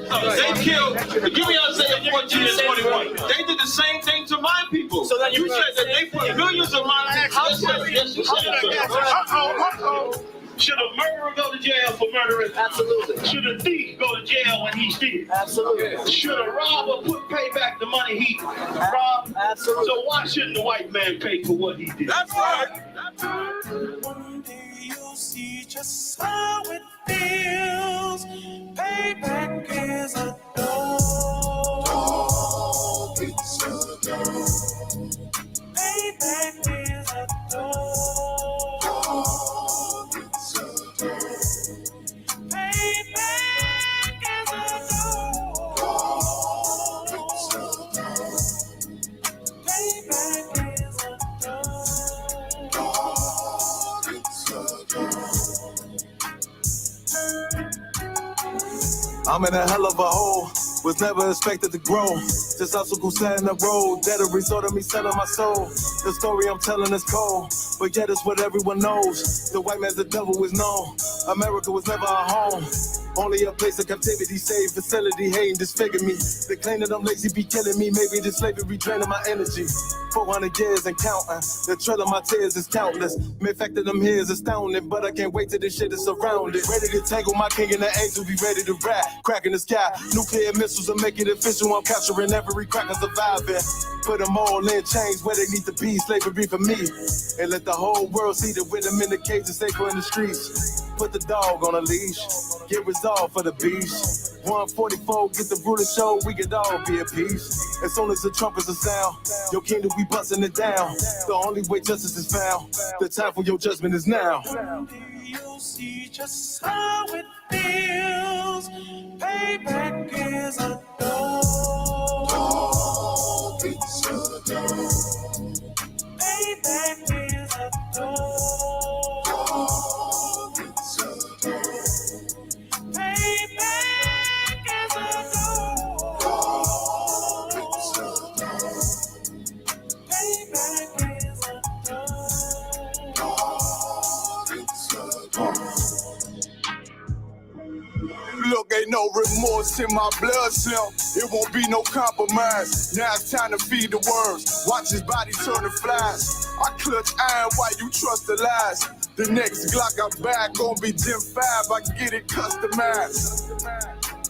They killed, give me Isaiah 14 and 21. They did the same thing to my people. So then you said that they put millions of my actions. Yes, you said it. Should a murderer go to jail for murdering? Absolutely. Should a thief go to jail when he steals? Absolutely. Should a robber pay back the money he robbed? Absolutely. So why shouldn't the white man pay for what he did? That's right. That's right. One day you'll see just how it feels. Payback is a dog. It's a dog. Payback is a dog. It's a dog. Payback is a dog. It's a dog. Payback is a dog. It's a dog. I'm in a hell of a hole. Was never expected to grow. Just obstacle set in the road. That a result of me selling my soul. The story I'm telling is cold, but yet it's what everyone knows. The white man's the devil is known. America was never a home. Only a place of captivity, safe facility, hating, disfigure me. They claim that I'm lazy, be killing me. Maybe this slavery draining my energy. 400 years and counting. The trail of my tears is countless. The fact that I'm here is astounding, but I can't wait till this shit is surrounded. Ready to tangle my king and the angels, be ready to rap. Cracking the sky, nuclear missiles will make it official. I'm capturing every cracker surviving. Put them all in chains where they need to be. Slavery for me. And let the whole world see the rhythm in the cage and safer in the streets. Put the dog on a leash. Get resolved for the beast. 144, get the ruler show, we could all be at peace. As soon as the trumpets are sound, your kingdom, we busting it down. The only way justice is found, the time for your judgment is now. You'll see just how it feels. Payback is a dog. It's a dog. Payback is a dog. It's a dog. Payback is a dog. It's a dog. Payback is a dog. It's a dog. Look, ain't no remorse in my blood cell. It won't be no compromise. Now it's time to feed the worms. Watch his body turn to flies. I clutch iron while you trust the lies. The next Glock I buy gon' be Gen 5. I get it customized.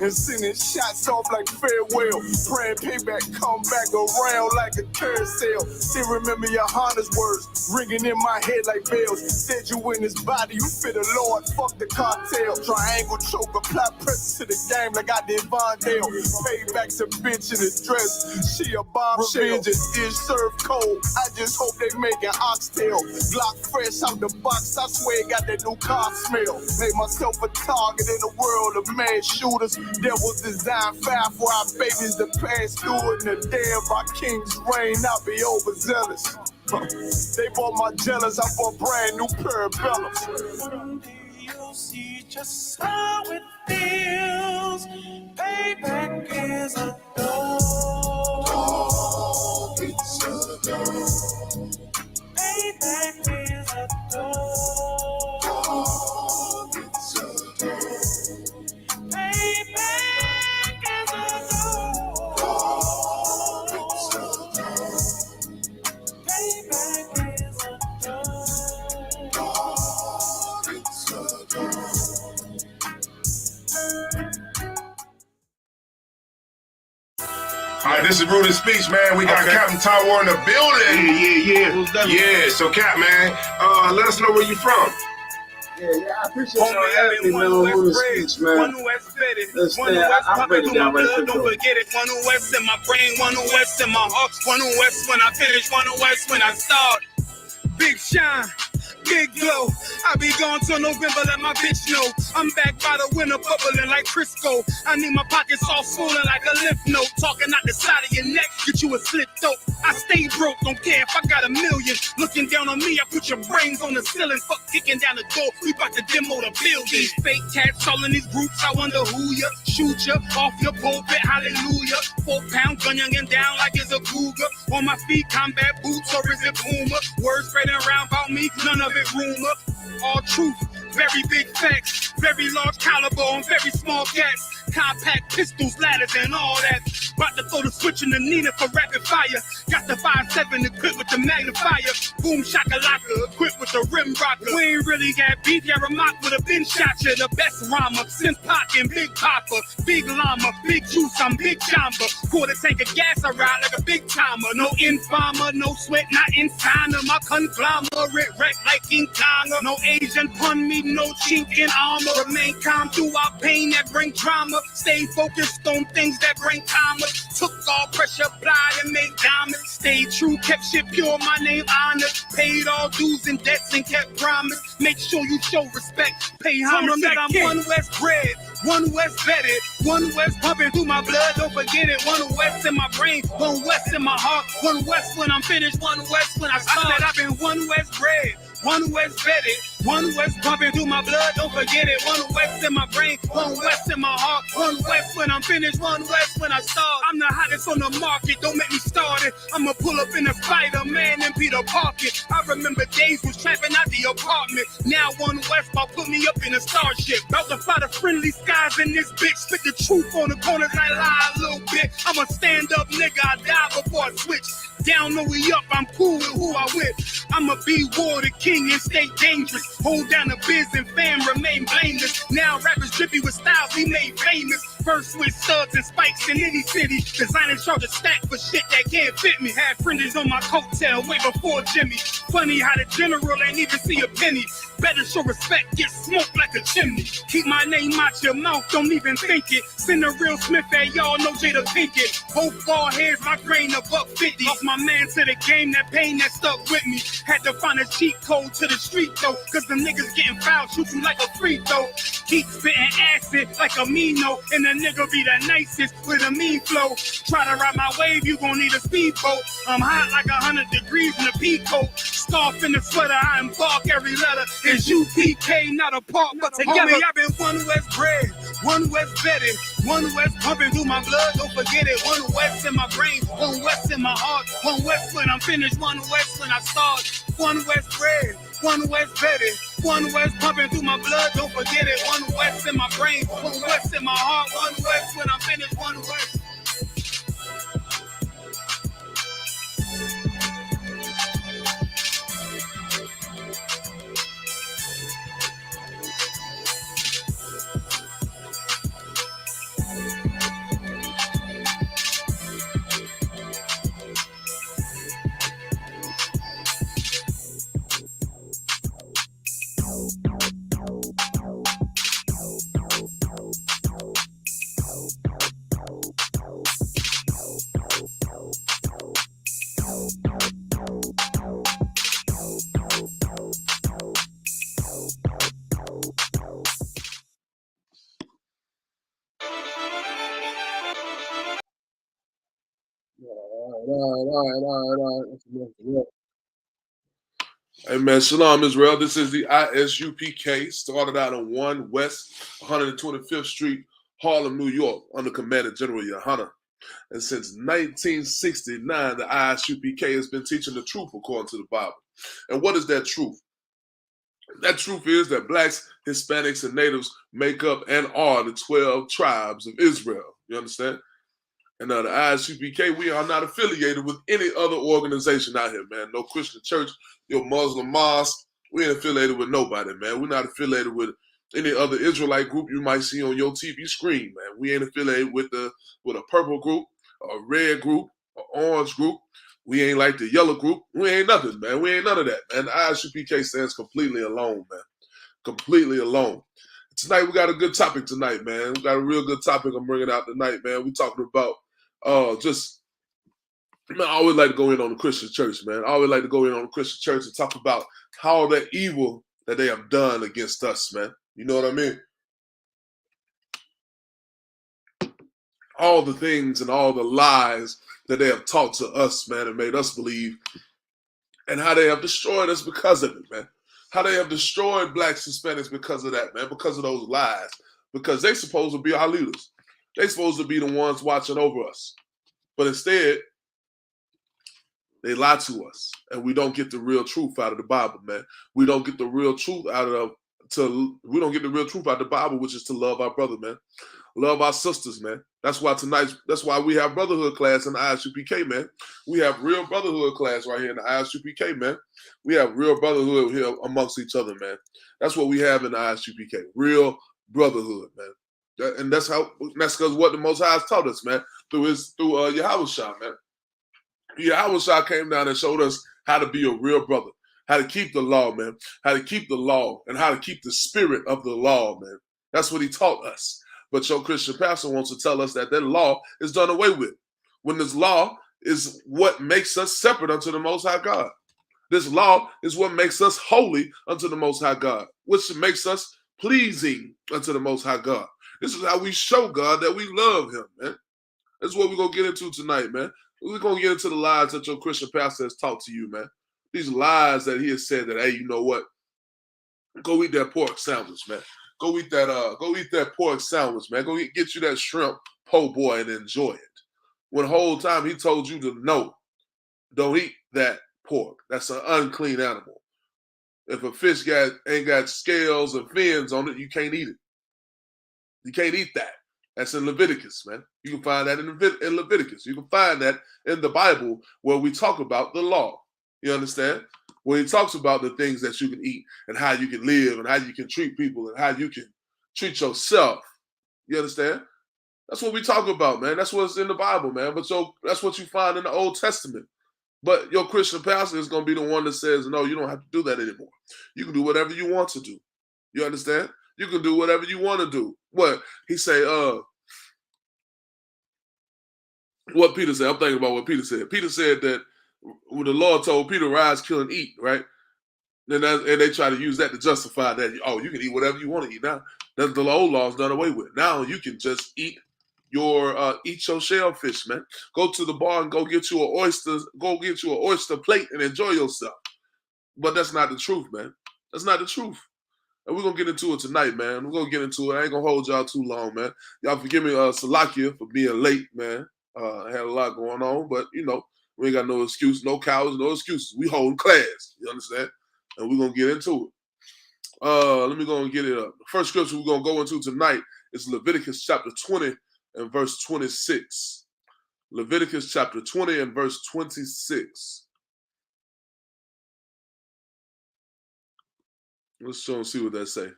And sending shots off like farewell. Praying payback come back around like a carousel. Still remember your Honda's words ringing in my head like bells. Said you in his body, you fit the Lord, fuck the cartel. Triangle choke, apply pressure to the game like I did Vondale. Payback's a bitch in a dress, she a bombshell. Revenge is dish served cold, I just hope they make an oxtail. Glock fresh out the box, I swear it got that new car smell. Made myself a target in the world of mad shooters. That was designed fire for our babies to pass through. In the day of our king's reign, I'll be overzealous. They bought my jealous, I bought brand new pair of bellows. You'll see just how it feels. Payback is a dog. It's a dog. Payback is a dog. It's a dog. Payback is a dog. It's a dog. Payback is a dog. It's a dog. All right, this is Rudy Speech, man. We got Captain Tower in the building. Yeah. So, Cap, man, let us know where you from. Yeah, I appreciate y'all having me, man, on Rudy Speech, man. I'll break it down right quick. Don't forget it. One who West in my brain, one who West in my heart, one who West when I finish, one who West when I start. Big shine. Big glow. I be gone till November, let my bitch know. I'm back by the winter, bubbling like Crisco. I need my pockets all swollen like a lymph node. Talking out the side of your neck, get you a slip throat. I stay broke, don't care if I got a million. Looking down on me, I put your brains on the ceiling. Fuck kicking down the door, we bout to demo the building. Fake cats all in these groups, I wonder who ya. Shoot ya off your pulpit, hallelujah. 4-pound gun young and down like it's a cougar. On my feet, combat boots, or is it Puma? Words spreading around about me, none of it rumor. All truth, very big facts, very large caliber on very small cats. compact pistols, ladders, and all that. About to throw the switch in the Nina for rapid fire. Got the 5.7 equipped with the magnifier. Boom shakalaka, equipped with the rim rocker. We ain't really got beef, yeah, remark with a bin shot you. The best rhymer, since Pac and Big Papa. Big llama, big juice, I'm Big Jamba. Quarter tank of gas, I ride like a big timer. No informer, no sweat, not inside of my conglomerate. Wreck like King Kong. No Asian pun me, no chink in armor. Remain calm through our pain that bring drama. Stay focused on things that bring commas. Took all pressure, applied and made diamonds. Stayed true, kept shit pure, my name honored. Paid all dues and debts and kept promise. Make sure you show respect, pay homage. That I'm one West bred, one West vetted, one West pumping through my blood, don't forget it. One West in my brain, one West in my heart. One West when I'm finished, one West when I start. I said I've been one West bred, one West vetted, one West pumping through my blood, don't forget it. One West in my brain, one West in my heart. One West when I'm finished, one West when I start. I'm the hottest on the market, don't make me start it. I'ma pull up in a Spider-Man and Peter Parker. I remember days was trapping out the apartment. Now one West about put me up in a starship. About to fly the friendly skies in this bitch. Spit the truth on the corners, I lie a little bit. I'm a stand-up nigga, I die before I switch. Down, no we up, I'm cool with who I with. I'ma be war the king and stay dangerous. Hold down the biz and fam, remain blameless. Now rappers drippy with styles we made famous. First with studs and spikes in any city. Designing charge a stack for shit that can't fit me. Had fringes on my coattail way before Jimmy. Funny how the general ain't even see a penny. Better show respect, get smoked like a chimney. Keep my name out your mouth, don't even think it. Send a real Smith at y'all, know Jada Pinkett. Both ball heads, my grain a $1.50. Lost my man to the game, that pain that stuck with me. Had to find a cheat code to the street though, cause the niggas getting fouled, shoot you like a free throw. Keep spitting acid like a Mino, and the nigga be the nicest with a mean flow. Try to ride my wave, you gon' need a speedboat. I'm hot like 100 degrees in a peacoat. Scarf in the sweater, I embark every letter. It's UPK, not a part, but together. Homie, I've been one West bred, one West vetted, one West pumping through my blood, don't forget it. One West in my brain, one West in my heart. One West when I'm finished, one West when I start. One West bred, one West vetted, one West pumping through my blood, don't forget it. One West in my brain, one West in my heart. One West when I'm finished, one West. All right. Hey man, Shalom Israel. This is the ISUPK. Started out on 1 West 125th Street, Harlem, New York, under Commander General Yohana. And since 1969, the ISUPK has been teaching the truth according to the Bible. And what is that truth? That truth is that blacks, Hispanics, and natives make up and are the 12 tribes of Israel. You understand? And the ISUPK, we are not affiliated with any other organization out here, man. No Christian church, no Muslim mosque. We ain't affiliated with nobody, man. We're not affiliated with any other Israelite group you might see on your TV screen, man. We ain't affiliated with a purple group, a red group, an orange group. We ain't like the yellow group. We ain't nothing, man. We ain't none of that, man. The ISUPK stands completely alone, man. Completely alone. Tonight, we got a good topic tonight, man. We got a real good topic I'm bringing out tonight, man. We talking about man, I always like to go in on the Christian church, man. I always like to go in on the Christian church and talk about how that evil that they have done against us, man. You know what I mean? All the things and all the lies that they have taught to us, man, and made us believe, and how they have destroyed us because of it, man. How they have destroyed blacks, Hispanics because of that, man, because of those lies. Because they supposed to be our leaders. They supposed to be the ones watching over us. But instead, they lie to us. And we don't get the real truth out of the Bible, man. We don't get the real truth out of we don't get the real truth out of the Bible, which is to love our brother, man. Love our sisters, man. That's why we have Brotherhood class in the ISUPK, man. We have real Brotherhood class right here in the ISUPK, man. We have real brotherhood here amongst each other, man. That's what we have in the ISUPK. Real brotherhood, man. And that's because what the Most High has taught us, man, through Yahushua, man. Yahushua came down and showed us how to be a real brother, how to keep the law, man, how to keep the law, and how to keep the spirit of the law, man. That's what he taught us. But your Christian pastor wants to tell us that law is done away with, when this law is what makes us separate unto the Most High God. This law is what makes us holy unto the Most High God, which makes us pleasing unto the Most High God. This is how we show God that we love him, man. That's what we're going to get into tonight, man. We're going to get into the lies that your Christian pastor has taught to you, man. These lies that he has said that, hey, you know what? Go eat that pork sandwich, man. Go eat that pork sandwich, man. Go get you that shrimp po' boy and enjoy it. When the whole time he told you to no, don't eat that pork. That's an unclean animal. If a fish ain't got scales and fins on it, you can't eat it. You can't eat that. That's in Leviticus, man. You can find that in Leviticus. You can find that in the Bible where we talk about the law. You understand? Where he talks about the things that you can eat and how you can live and how you can treat people and how you can treat yourself. You understand? That's what we talk about, man. That's what's in the Bible, man. But that's what you find in the Old Testament. But your Christian pastor is going to be the one that says, no, you don't have to do that anymore. You can do whatever you want to do. You understand? You can do whatever you want to do. What? He say, what Peter said. I'm thinking about what Peter said. Peter said that when the Lord told Peter, rise, kill, and eat, right? And they try to use that to justify that, oh, you can eat whatever you want to eat now. The old law is done away with. Now you can just eat your shellfish, man. Go to the bar and go get you an oyster plate and enjoy yourself. But that's not the truth, man. That's not the truth. And we're going to get into it tonight, man. We're going to get into it. I ain't going to hold y'all too long, man. Y'all forgive me, Salakia, for being late, man. I had a lot going on, but, you know, we ain't got no excuse, no cowards, no excuses. We holding class, you understand? And we're going to get into it. Let me go and get it up. The first scripture we're going to go into tonight is Leviticus chapter 20 and verse 26. Leviticus chapter 20 and verse 26. Let's show and see what that say.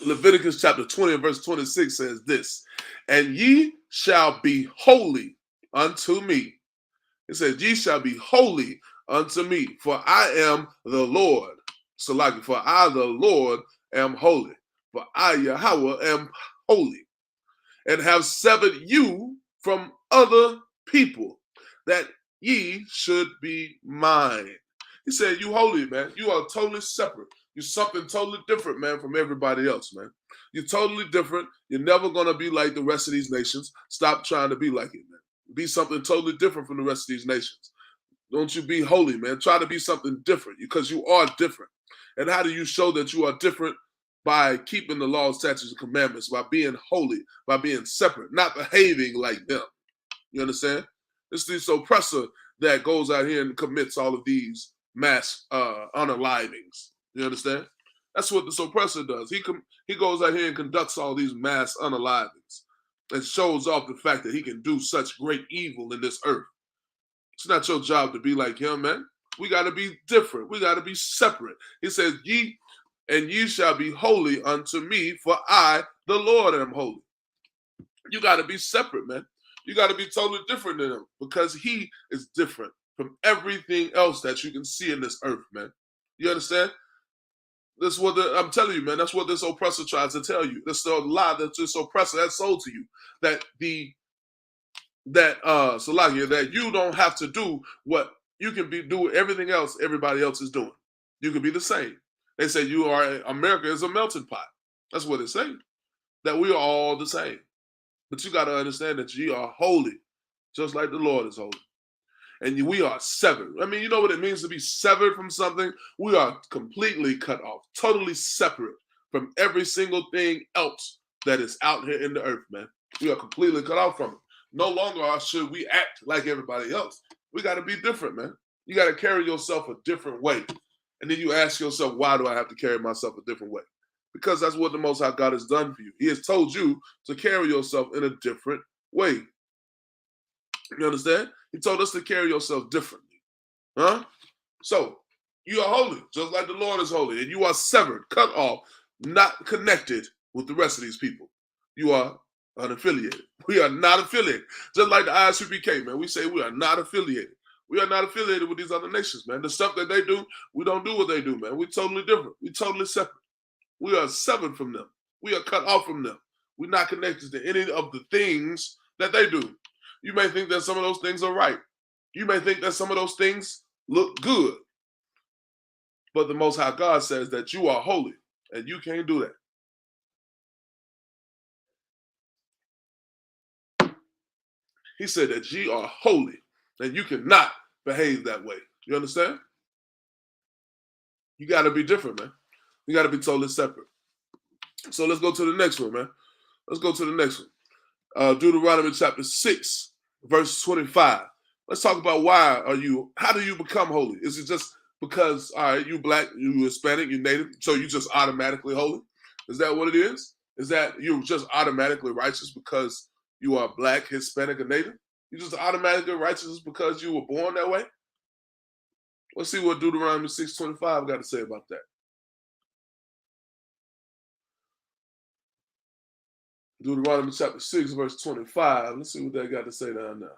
Leviticus chapter 20 and verse 26 says this, and ye shall be holy unto me. It says, ye shall be holy unto me, for I am the Lord. So like, for I, the Lord, am holy. For I, Yahweh, am holy, and have severed you from other people, that ye should be mine. He said, you holy, man. You are totally separate. You're something totally different, man, from everybody else, man. You're totally different. You're never going to be like the rest of these nations. Stop trying to be like it, man. Be something totally different from the rest of these nations. Don't you be holy, man. Try to be something different, because you are different. And how do you show that you are different? By keeping the laws, statutes, and commandments, by being holy, by being separate, not behaving like them. You understand? It's this oppressor that goes out here and commits all of these mass unalivings. You understand? That's what this oppressor does. He goes out here and conducts all these mass unalivings and shows off the fact that he can do such great evil in this earth. It's not your job to be like him, man. We got to be different. We got to be separate. He says, ye shall be holy unto me, for I, the Lord, am holy. You got to be separate, man. You got to be totally different than him, because he is different from everything else that you can see in this earth, man. You understand? That's what I'm telling you, man. That's what this oppressor tries to tell you. That's the lie that this oppressor has sold to you. That Salakia, that you don't have to do what you can do everything else everybody else is doing. You can be the same. They say America is a melting pot. That's what it's saying. That we are all the same. But you got to understand that you are holy, just like the Lord is holy. And we are severed. I mean, you know what it means to be severed from something? We are completely cut off, totally separate from every single thing else that is out here in the earth, man. We are completely cut off from it. No longer should we act like everybody else. We got to be different, man. You got to carry yourself a different way. And then you ask yourself, why do I have to carry myself a different way? Because that's what the Most High God has done for you. He has told you to carry yourself in a different way. You understand? He told us to carry yourself differently. Huh? So, you are holy, just like the Lord is holy. And you are severed, cut off, not connected with the rest of these people. You are unaffiliated. We are not affiliated. Just like the ISUPK, man. We say we are not affiliated. We are not affiliated with these other nations, man. The stuff that they do, we don't do what they do, man. We're totally different. We're totally separate. We are severed from them. We are cut off from them. We're not connected to any of the things that they do. You may think that some of those things are right. You may think that some of those things look good. But the Most High God says that you are holy, and you can't do that. He said that ye are holy, and you cannot behave that way. You understand? You got to be different, man. You got to be totally separate. So let's go to the next one, man. Let's go to the next one. Deuteronomy chapter 6, verse 25. Let's talk about how do you become holy? Is it just because, all right, you black, you Hispanic, you Native, so you just automatically holy? Is that what it is? Is that you're just automatically righteous because you are black, Hispanic, or Native? You just automatically righteous because you were born that way? Let's see what Deuteronomy 6:25 got to say about that. Deuteronomy chapter 6, verse 25. Let's see what that got to say down there.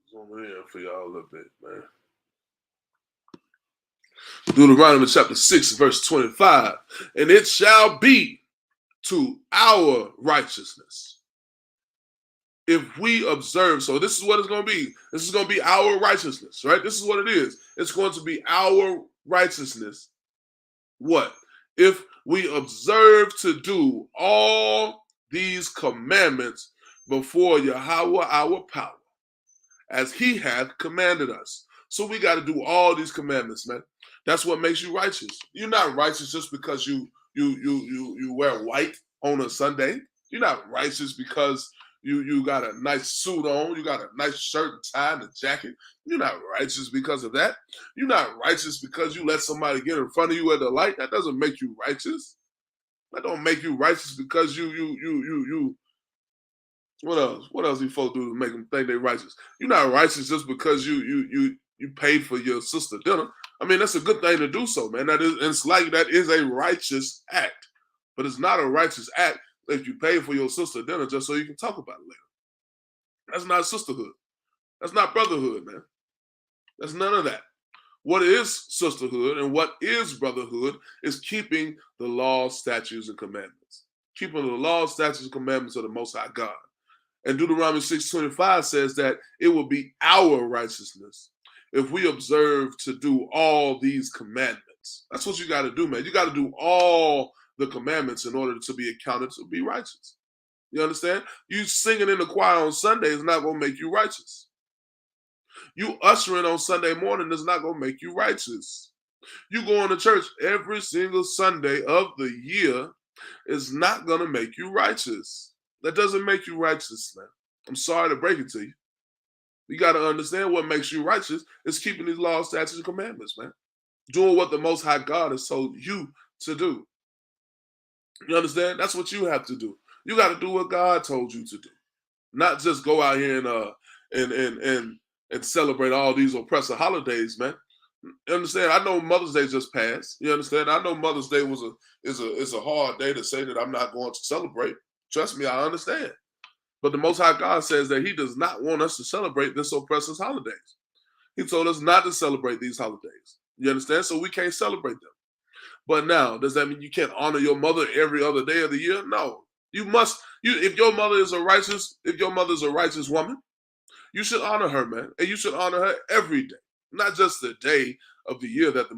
Zoom in for y'all a little bit, man. Deuteronomy chapter 6, verse 25. And it shall be to our righteousness if we observe. So this is what it's going to be. This is going to be our righteousness, right? This is what it is. It's going to be our righteousness. What? If we observe to do all these commandments before Yahweh our power, as he hath commanded us. So we got to do all these commandments, man. That's what makes you righteous. You're not righteous just because you wear white on a Sunday. You're not righteous because you got a nice suit on, you got a nice shirt and tie and a jacket. You're not righteous because of that. You're not righteous because you let somebody get in front of you at the light. That doesn't make you righteous. That don't make you righteous because you what else? What else these folks do to make them think they're righteous? You're not righteous just because you paid for your sister dinner. I mean, that's a good thing to do so, man. That is a righteous act. But it's not a righteous act if you pay for your sister dinner just so you can talk about it later. That's not sisterhood. That's not brotherhood, man. That's none of that. What is sisterhood and what is brotherhood is keeping the law, statutes, and commandments. Keeping the law, statutes, and commandments of the Most High God. And Deuteronomy 6:25 says that it will be our righteousness if we observe to do all these commandments. That's what you got to do, man. You got to do all the commandments in order to be accounted to be righteous. You understand? You singing in the choir on Sunday is not going to make you righteous. You ushering on Sunday morning is not going to make you righteous. You going to church every single Sunday of the year is not going to make you righteous. That doesn't make you righteous, man. I'm sorry to break it to you. You got to understand what makes you righteous is keeping these laws, statutes, and commandments, man. Doing what the Most High God has told you to do. You understand? That's what you have to do. You got to do what God told you to do. Not just go out here and celebrate all these oppressive holidays, man. You understand? I know Mother's Day just passed. You understand? I know Mother's Day is a hard day to say that I'm not going to celebrate. Trust me, I understand. But the Most High God says that he does not want us to celebrate this oppressive holidays. He told us not to celebrate these holidays. You understand? So we can't celebrate them. But now, does that mean you can't honor your mother every other day of the year? No. You must. If your mother is a righteous woman, you should honor her, man. And you should honor her every day. Not just the day of the year that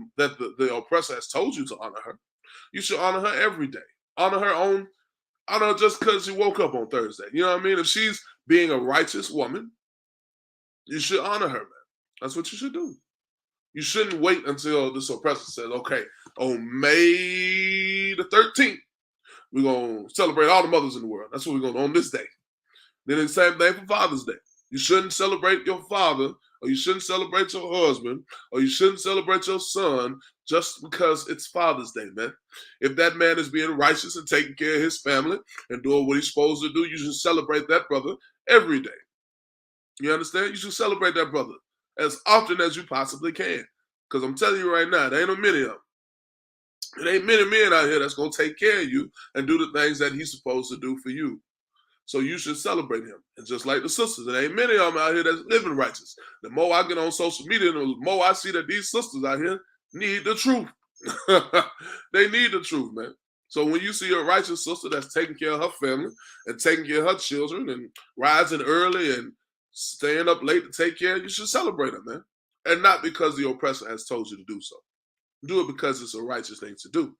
the oppressor has told you to honor her. You should honor her every day. Honor her just because she woke up on Thursday. You know what I mean? If she's being a righteous woman, you should honor her, man. That's what you should do. You shouldn't wait until this oppressor says, okay, on May the 13th, we're going to celebrate all the mothers in the world. That's what we're going to do on this day. Then it's the same thing for Father's Day. You shouldn't celebrate your father or you shouldn't celebrate your husband, or you shouldn't celebrate your son just because it's Father's Day, man. If that man is being righteous and taking care of his family and doing what he's supposed to do, you should celebrate that brother every day. You understand? You should celebrate that brother as often as you possibly can. Because I'm telling you right now, there ain't no many of them. There ain't many men out here that's going to take care of you and do the things that he's supposed to do for you. So you should celebrate him. And just like the sisters, there ain't many of them out here that's living righteous. The more I get on social media, the more I see that these sisters out here need the truth. They need the truth, man. So when you see a righteous sister that's taking care of her family and taking care of her children and rising early and staying up late to take care, you should celebrate her, man. And not because the oppressor has told you to do so. Do it because it's a righteous thing to do.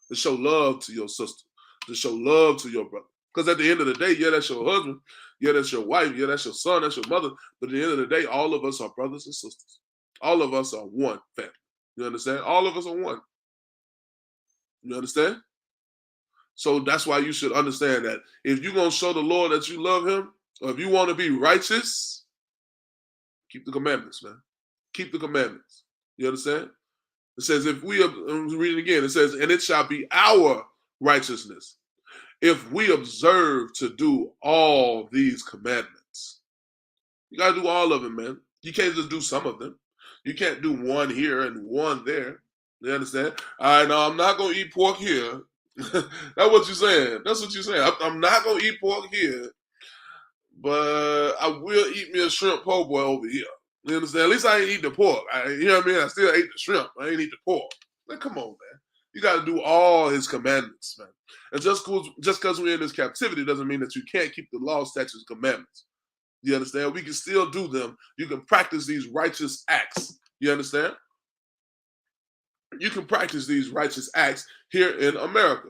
To show love to your sister. To show love to your brother. Because at the end of the day, yeah, that's your husband. Yeah, that's your wife. Yeah, that's your son. That's your mother. But at the end of the day, all of us are brothers and sisters. All of us are one family. You understand? All of us are one. You understand? So that's why you should understand that if you're going to show the Lord that you love him, or if you want to be righteous, keep the commandments, man. Keep the commandments. You understand? It says, if we, I'm reading again, it says, and it shall be our righteousness if we observe to do all these commandments. You got to do all of them, man. You can't just do some of them. You can't do one here and one there. You understand? All right, now I'm not going to eat pork here. That's what you're saying. That's what you're saying. I'm not going to eat pork here, but I will eat me a shrimp po' boy over here. You understand? At least I ain't eat the pork. You know what I mean? I still ate the shrimp. I ain't eat the pork. Like, come on, man. You got to do all his commandments, man. And just because we're in this captivity doesn't mean that you can't keep the law, statutes, and commandments. You understand? We can still do them. You can practice these righteous acts. You understand? You can practice these righteous acts here in America.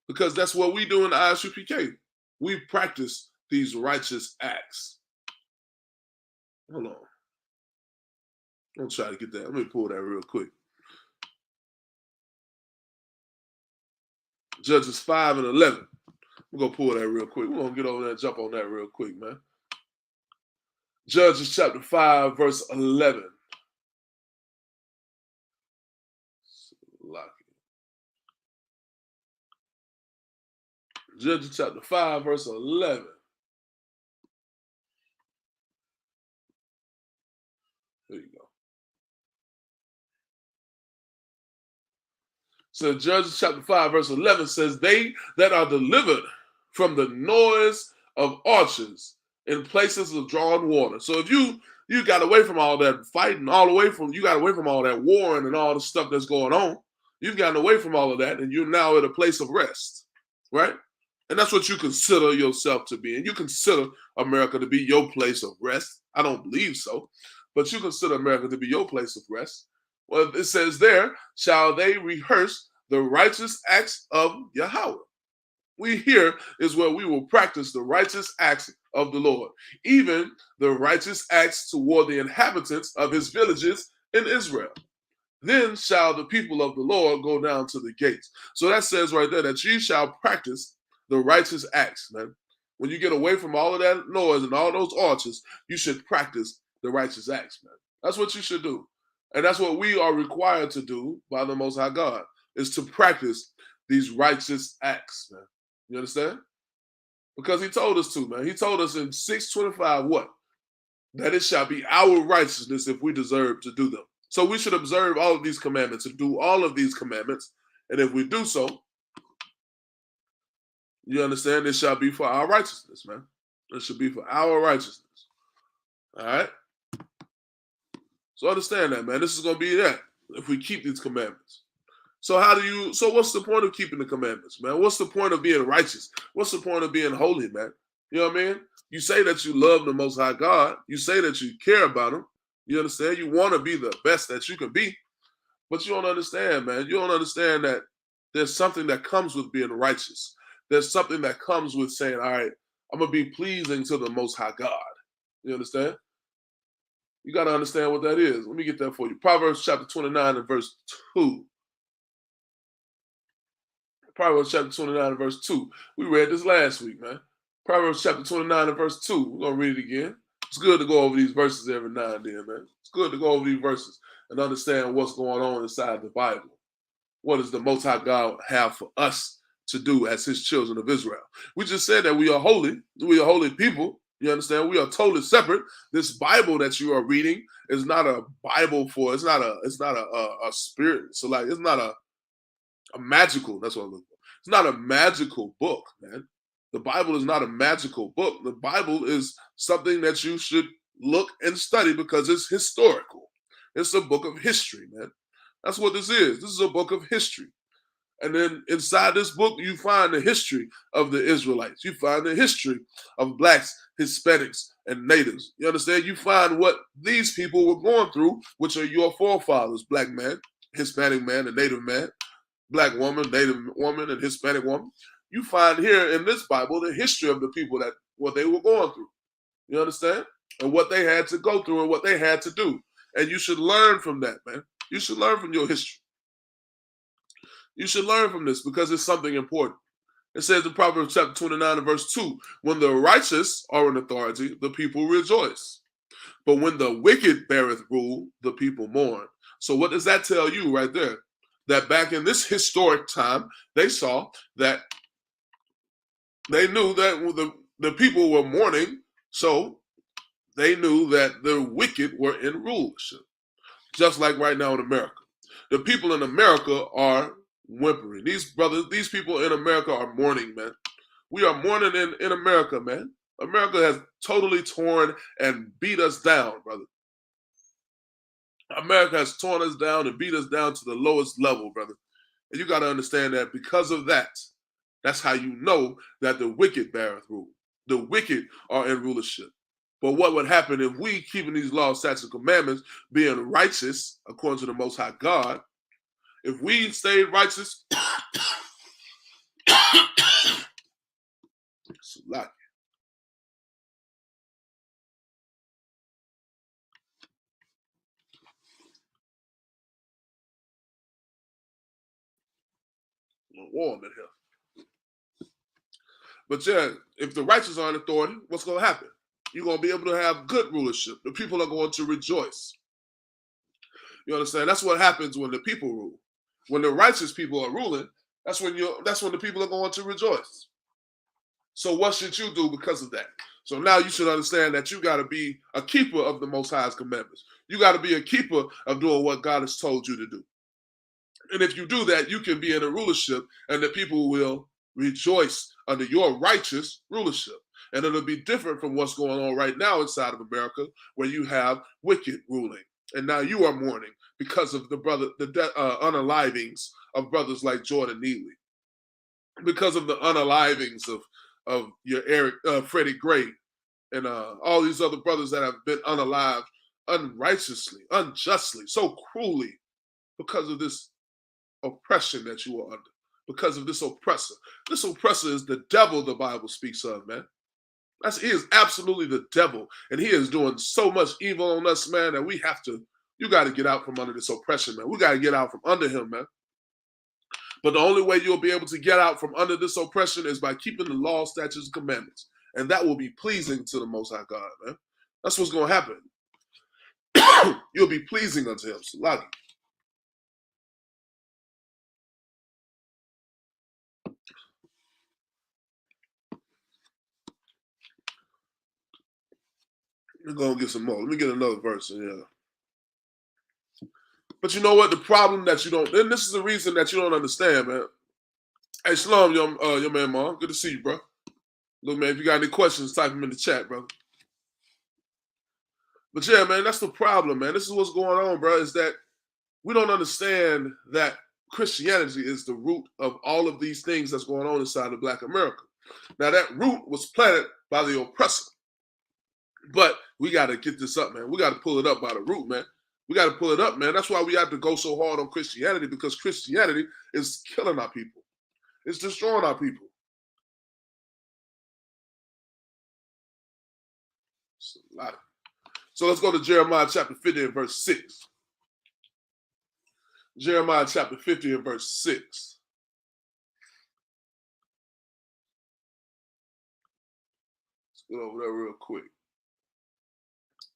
Because that's what we do in the ISUPK. We practice these righteous acts. Hold on. I'm try to get that. Let me pull that real quick. Judges 5 and 11. We're going to pull that real quick. We're going to get over there and jump on that real quick, man. Judges chapter 5, verse 11. Judges chapter 5, verse 11. There you go. So Judges chapter 5, verse 11 says, they that are delivered from the noise of archers in places of drawn water. So if you got away from all that fighting, you got away from all that warring and all the stuff that's going on, you've gotten away from all of that, and you're now at a place of rest, right? And that's what you consider yourself to be. And you consider America to be your place of rest. I don't believe so, but you consider America to be your place of rest. Well, it says there, shall they rehearse the righteous acts of Yahweh. We here is where we will practice the righteous acts of the Lord, even the righteous acts toward the inhabitants of his villages in Israel. Then shall the people of the Lord go down to the gates. So that says right there that ye shall practice the righteous acts, man. When you get away from all of that noise and all those arches, you should practice the righteous acts, man. That's what you should do. And that's what we are required to do by the Most High God, is to practice these righteous acts, man. You understand? Because he told us to, man. He told us in 6:25 what? That it shall be our righteousness if we deserve to do them. So we should observe all of these commandments and do all of these commandments. And if we do so, you understand, it shall be for our righteousness, man. It should be for our righteousness. All right? So understand that, man. This is going to be that if we keep these commandments. So what's the point of keeping the commandments, man? What's the point of being righteous? What's the point of being holy, man? You know what I mean? You say that you love the Most High God. You say that you care about him. You understand? You want to be the best that you can be. But you don't understand, man. You don't understand that there's something that comes with being righteous. There's something that comes with saying, all right, I'm going to be pleasing to the Most High God. You understand? You got to understand what that is. Let me get that for you. Proverbs chapter 29 and verse 2. Proverbs chapter 29 and verse 2. We read this last week, man. Proverbs chapter 29 and verse 2. We're going to read it again. It It's good to go over these verses every now and then, man. It's good to go over these verses and understand what's going on inside the Bible. What does the Most High God have for us to do as his children of Israel? We just said that we are holy. We are holy people. You understand? We are totally separate. This Bible that you are reading is not a Bible for, it's not a spirit. So like, it's not a magical, that's what I'm looking for. It's not a magical book, man. The Bible is not a magical book. The Bible is something that you should look and study because it's historical. It's a book of history, man. That's what this is. This is a book of history. And then inside this book, you find the history of the Israelites. You find the history of blacks, Hispanics, and natives. You understand? You find what these people were going through, which are your forefathers, black man, Hispanic man, and native man, black woman, native woman, and Hispanic woman. You find here in this Bible the history of the people that what they were going through. You understand? And what they had to go through and what they had to do. And you should learn from that, man. You should learn from your history. You should learn from this because it's something important. It says in Proverbs chapter 29 and verse 2, when the righteous are in authority, the people rejoice. But when the wicked beareth rule, the people mourn. So what does that tell you right there? That back in this historic time, they saw that they knew that the people were mourning, so they knew that the wicked were in rulership. Just like right now in America. The people in America are whimpering. These people in America are mourning, man. We are mourning in America, man. America has totally torn and beat us down, brother. America has torn us down and beat us down to the lowest level, brother. And you got to understand that because of that, that's how you know that the wicked beareth rule. The wicked are in rulership. But what would happen if we, keeping these laws, statutes, and commandments, being righteous according to the Most High God, if we stayed righteous, it's a lot. It's warm in here. But yeah, if the righteous are in authority, what's going to happen? You're going to be able to have good rulership. The people are going to rejoice. You understand? That's what happens when the people rule. When the righteous people are ruling, that's when the people are going to rejoice. So what should you do because of that? So now you should understand that you got to be a keeper of the Most High's commandments. You got to be a keeper of doing what God has told you to do. And if you do that, you can be in a rulership and the people will rejoice under your righteous rulership. And it'll be different from what's going on right now inside of America, where you have wicked ruling. And now you are mourning because of the unalivings of brothers like Jordan Neely. Because of the unalivings of your Freddie Gray and all these other brothers that have been unalived unrighteously, unjustly, so cruelly because of this oppression that you are under, because of this oppressor. This oppressor is the devil the Bible speaks of, man. He is absolutely the devil, and he is doing so much evil on us, man, that you got to get out from under this oppression, man. We got to get out from under him, man. But the only way you'll be able to get out from under this oppression is by keeping the law, statutes, and commandments. And that will be pleasing to the Most High God, man. That's what's going to happen. You'll be pleasing unto him. Salagi. We're going to get some more. Let me get another verse in here. But you know what? The problem that you don't, and this is the reason that you don't understand, man. Hey, shalom, your man, Mom. Good to see you, bro. Look, man, if you got any questions, type them in the chat, brother. But yeah, man, that's the problem, man. This is what's going on, bro, is that we don't understand that Christianity is the root of all of these things that's going on inside of Black America. Now, that root was planted by the oppressor. But we got to get this up, man. We got to pull it up by the root, man. We got to pull it up, man. That's why we have to go so hard on Christianity, because Christianity is killing our people. It's destroying our people. So let's go to Jeremiah chapter 50 and verse 6. Jeremiah chapter 50 and verse 6. Let's go over there real quick.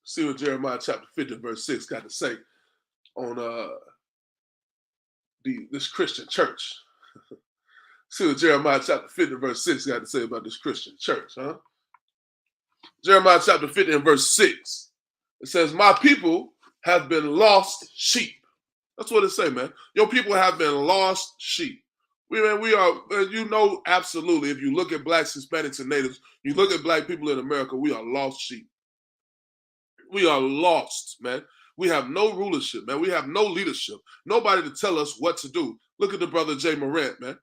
See what Jeremiah chapter 50, verse 6 got to say on this Christian church. See what Jeremiah chapter 50, verse 6 got to say about this Christian church, huh? Jeremiah chapter 50 and verse 6. It says, my people have been lost sheep. That's what it say, man. Your people have been lost sheep. We are, you know, absolutely. If you look at blacks, Hispanics, and natives, you look at black people in America, we are lost sheep. We are lost, man. We have no rulership, man. We have no leadership. Nobody to tell us what to do. Look at the brother Jay Morant, man.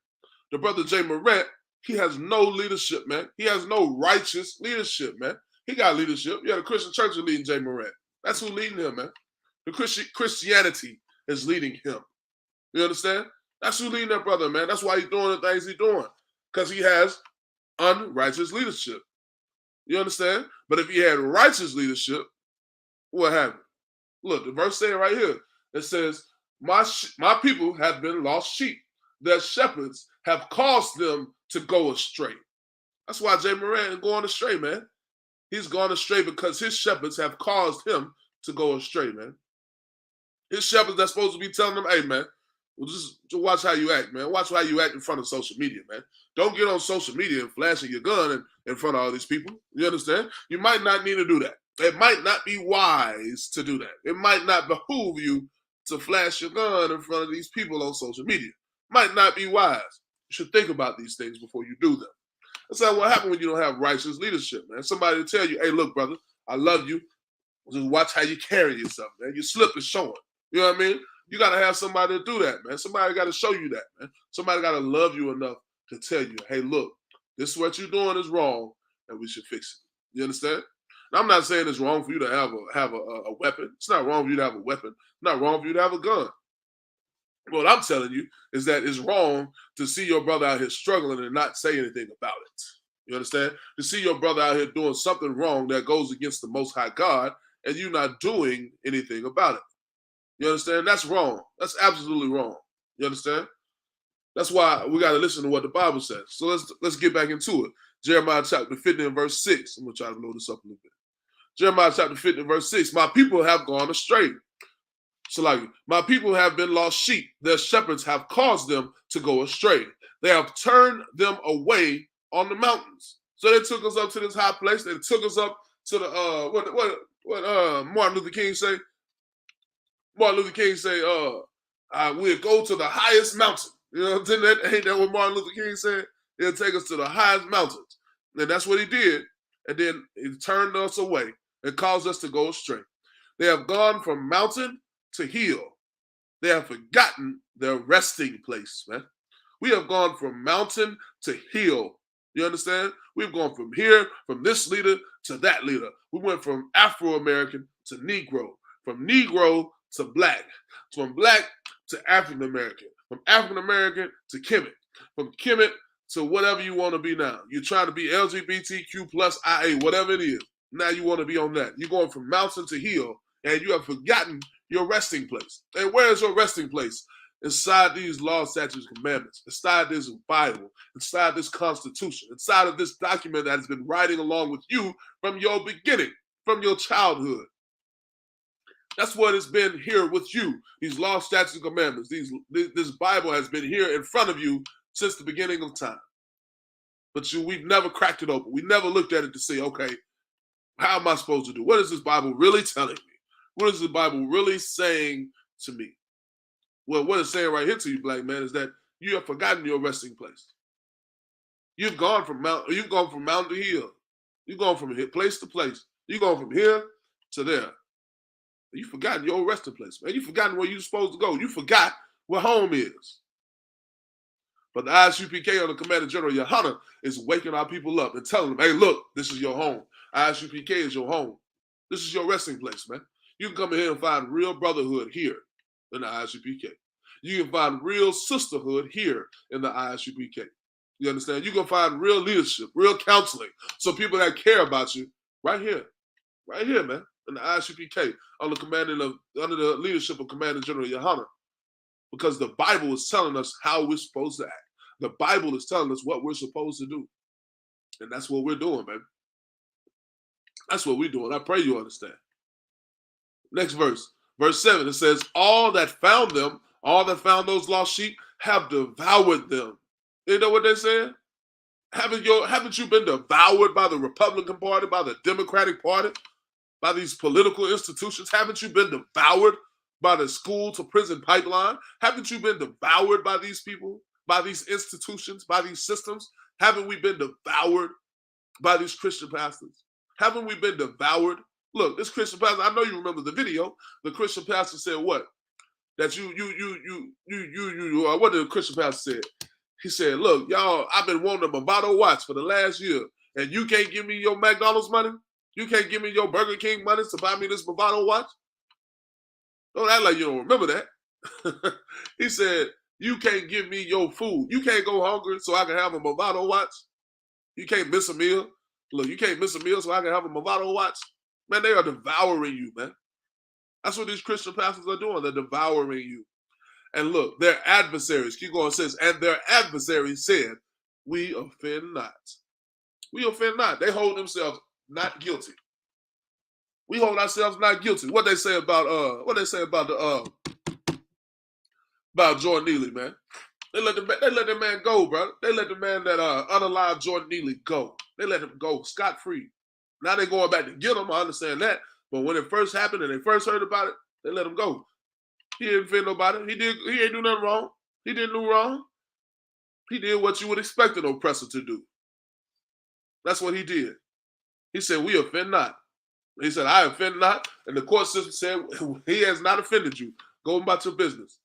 The brother Jay Morant, he has no leadership, man. He has no righteous leadership, man. He got leadership. Yeah, the Christian church is leading Jay Morant. That's who's leading him, man. The Christianity is leading him. You understand? That's who's leading that brother, man. That's why he's doing the things he's doing. Because he has unrighteous leadership. You understand? But if he had righteous leadership, what happened? Look, the verse saying right here, it says, my people have been lost sheep. Their shepherds have caused them to go astray. That's why Jay Morant is going astray, man. He's gone astray because his shepherds have caused him to go astray, man. His shepherds that's supposed to be telling them, hey, man, well, just watch how you act, man. Watch how you act in front of social media, man. Don't get on social media and flashing your gun in front of all these people. You understand? You might not need to do that. It might not be wise to do that. It might not behoove you to flash your gun in front of these people on social media. Might not be wise. You should think about these things before you do them. That's not what happens when you don't have righteous leadership, man. Somebody to tell you, hey, look, brother, I love you. Just watch how you carry yourself, man. Your slip is showing. You know what I mean? You got to have somebody to do that, man. Somebody got to show you that, man. Somebody got to love you enough to tell you, hey, look, this is what you're doing is wrong, and we should fix it. You understand? And I'm not saying it's wrong for you to have a weapon. It's not wrong for you to have a weapon. It's not wrong for you to have a gun. What I'm telling you is that it's wrong to see your brother out here struggling and not say anything about it. You understand? To see your brother out here doing something wrong that goes against the Most High God and you not doing anything about it. You understand? That's wrong. That's absolutely wrong. You understand? That's why we got to listen to what the Bible says. So let's get back into it. Jeremiah chapter 50 and verse 6. I'm going to try to load this up a little bit. Jeremiah chapter 50 and verse 6. My people have gone astray. So like, my people have been lost sheep. Their shepherds have caused them to go astray. They have turned them away on the mountains. So they took us up to this high place. They took us up to the what Martin Luther King say? Martin Luther King say, we'll go to the highest mountain. You know what I'm saying? Ain't that what Martin Luther King said? He'll take us to the highest mountains. And that's what he did. And then he turned us away and caused us to go astray. They have gone from mountain to hill. They have forgotten their resting place, man. We have gone from mountain to hill. You understand? We've gone from here, from this leader to that leader. We went from Afro-American to Negro, from Negro to black, from black to African-American, from African-American to Kemet, from Kemet to whatever you want to be now. You're trying to be LGBTQ plus IA, whatever it is. Now you want to be on that. You're going from mountain to hill, and you have forgotten your resting place. And where is your resting place? Inside these laws, statutes, and commandments, inside this Bible, inside this Constitution, inside of this document that has been riding along with you from your beginning, from your childhood. That's what has been here with you. These laws, statutes, and commandments. This Bible has been here in front of you since the beginning of time. But we've never cracked it open. We never looked at it to say, okay, how am I supposed to do? What is this Bible really telling me? What is the Bible really saying to me? Well, what it's saying right here to you, black man, is that you have forgotten your resting place. You've gone from mountain to hill. You've gone from place to place. You've gone from here to there. You've forgotten your resting place, man. You've forgotten where you're supposed to go. You forgot where home is. But the ISUPK or the Commander General Yohana is waking our people up and telling them, hey, look, this is your home. ISUPK is your home. This is your resting place, man. You can come in here and find real brotherhood here in the ISUPK. You can find real sisterhood here in the ISUPK. You understand? You can find real leadership, real counseling. So people that care about you right here, man, in the ISUPK under the leadership of Commander General Yohana. Because the Bible is telling us how we're supposed to act. The Bible is telling us what we're supposed to do. And that's what we're doing, man. That's what we're doing. I pray you understand. Next verse. Verse 7, it says, all that found those lost sheep have devoured them. You know what they said? Haven't you been devoured by the Republican Party, by the Democratic Party, by these political institutions? Haven't you been devoured by the school to prison pipeline? Haven't you been devoured by these people, by these institutions, by these systems? Haven't we been devoured by these Christian pastors? Haven't we been devoured? Look, this Christian pastor, I know you remember the video. The Christian pastor said what? That what did the Christian pastor say? He said, look, y'all, I've been wanting a Movado watch for the last year, and you can't give me your McDonald's money? You can't give me your Burger King money to buy me this Movado watch? Don't act like you don't remember that. He said, you can't give me your food. You can't go hungry so I can have a Movado watch. You can't miss a meal. Look, you can't miss a meal so I can have a Movado watch. Man, they are devouring you, man. That's what these Christian pastors are doing. They're devouring you. And look, their adversaries, keep going, it says, and their adversaries said, we offend not. We offend not. They hold themselves not guilty. We hold ourselves not guilty. What they say about Jordan Neely, man? They let the man go, bro. They let the man that unalived Jordan Neely go. They let him go scot-free. Now they're going back to get him. I understand that. But when it first happened and they first heard about it, they let him go. He didn't offend nobody. He ain't do nothing wrong. He didn't do wrong. He did what you would expect an oppressor to do. That's what he did. He said, we offend not. He said, I offend not. And the court system said, he has not offended you. Go about your business.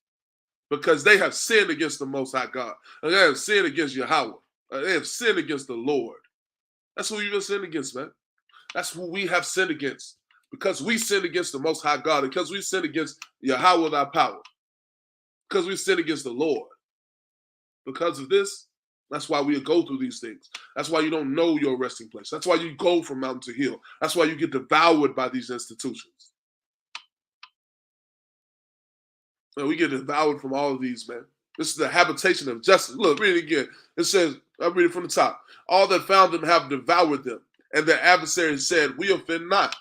Because they have sinned against the Most High God. And they have sinned against Yahweh. They have sinned against the Lord. That's who you've been sinned against, man. That's who we have sinned against. Because we sinned against the Most High God. Because we sinned against Yahweh thy power. Because we sinned against the Lord. Because of this, that's why we go through these things. That's why you don't know your resting place. That's why you go from mountain to hill. That's why you get devoured by these institutions. Man, we get devoured from all of these, man. This is the habitation of justice. Look, read it again. It says, I'll read it from the top. All that found them have devoured them, and their adversaries said, we offend not,